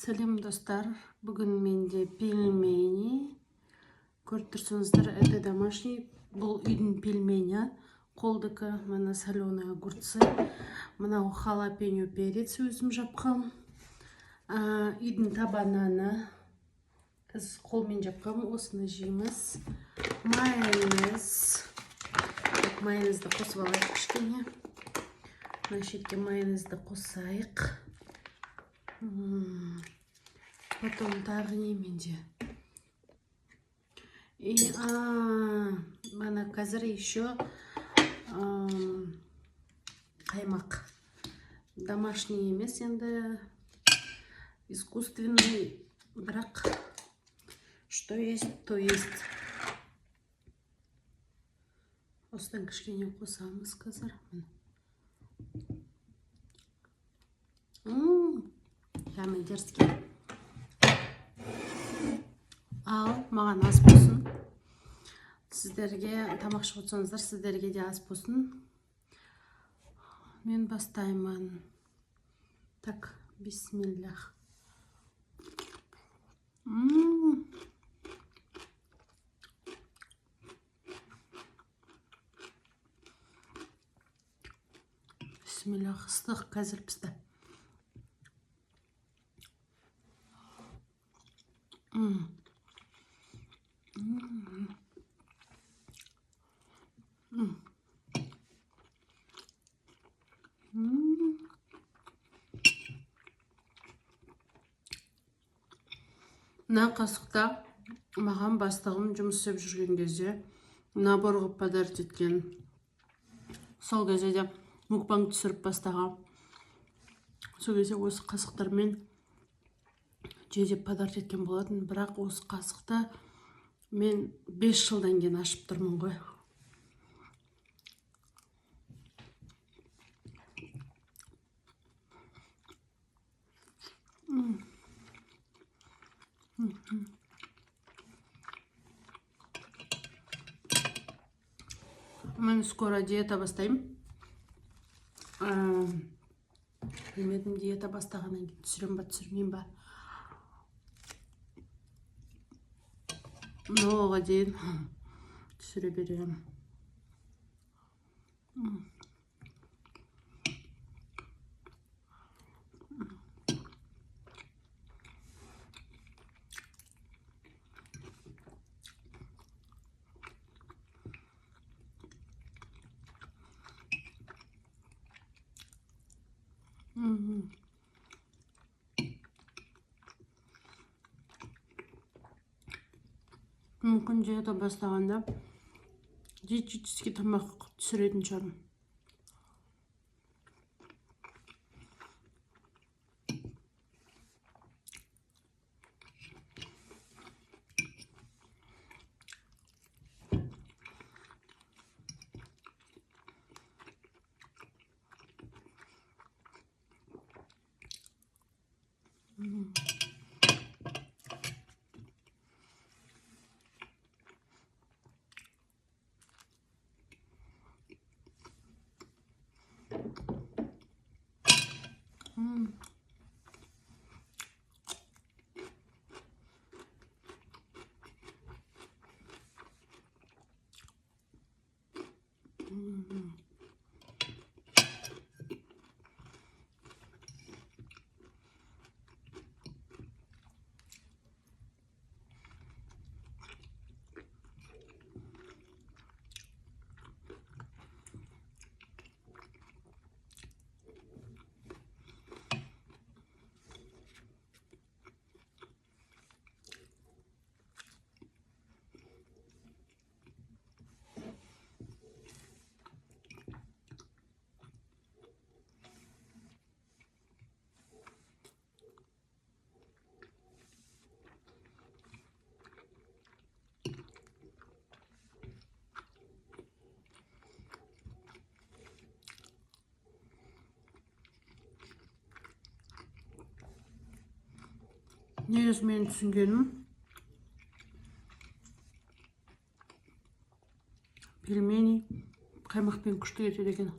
Сәлем достар, бүгін менде пельмени. Көріп тұрсыңыздар, это домашний. Бұл үйдің пельмени. Қолдыкі, мына соленые огурцы. Мынау халапеньо перец өзім жапқам. Үйдің табананы. Біз қолмен жапқам, осыны жейміз. Майонез. Майонезді қосып алайық кішкене. Мына шетке майонезді қосайық. Потом тағы неменде. И мана қазір еще қаймақ. Домашний емес, енді искусственный, бірақ что есть, то есть. Осыдан кішкене қосамыз қазір. Яғни дерзкий. Ал, маған аз болсын. Сіздерге тамақ ішіп отырсаңыздар, сіздерге де аз болсын. Мен бастаймын. Так, бисмиллах. Бисмиллах, ыстық қазір пісті. Мына қасықта маған бастығым жұмыс істеп жүрген кезде набор қылып подарить еткен. Сол кезде де мукбанг түсіріп бастаған. Сол кезде осы қасықтармен жедеп подарить еткен болатын, бірақ осы қасықты мен 5 жылдан кейін ашып тұрмын ғой. Мен скоро диета бастаймын. Білмедім, диета бастағаннан кейін түсірем ба, түсірмеймін ба. Оған дейін түсіре беремін. Мүмкін диета бастағанда диетический тамақ түсіретін шығармын. Негізі мен түсінгенім, пельмени қаймақпен күшті кетеді екен.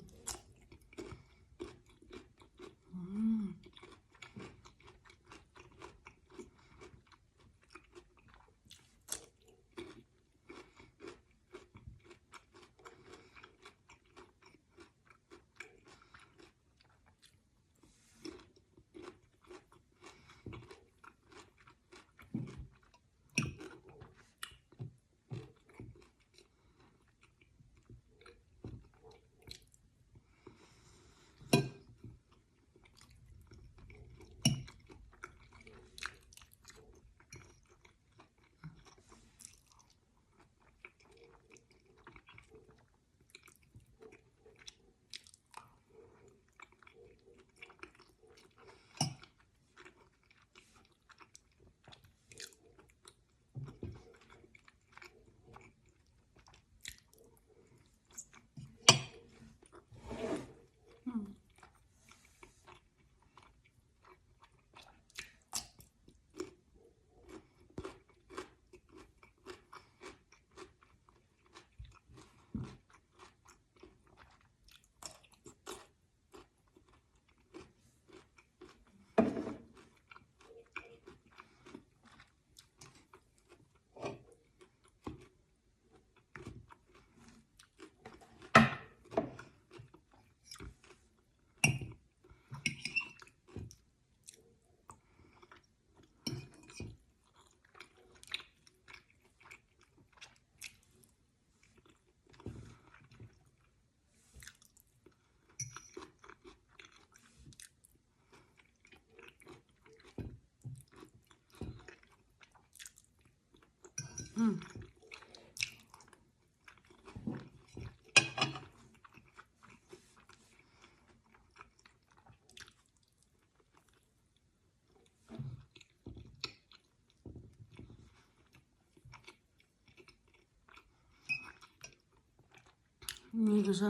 Негізі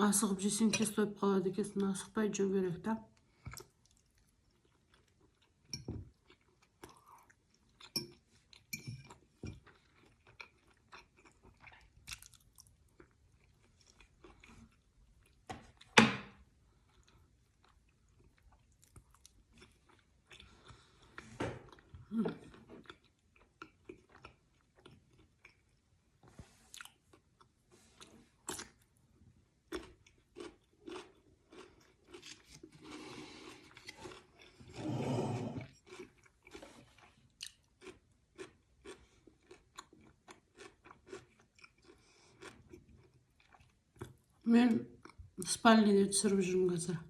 асығып жесең тез тойып қалады екенсің, асықпай жеу керек та. Мен спальныйда түсіріп жүрмін қазір.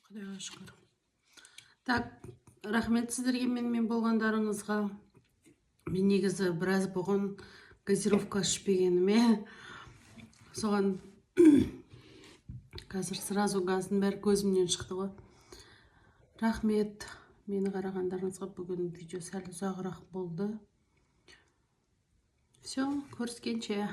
Құдайға шүкір. Так, рахмет сіздерге менімен болғандарыңызға. Мен негізі біраз болған газировка ішпегеніме. Соған қазір сразу газдың бәрі көзімнен шықты ғой. Рахмет мені қарағандарыңызға. Бүгін видео сәл ұзағырақ болды. Все, көріскенше.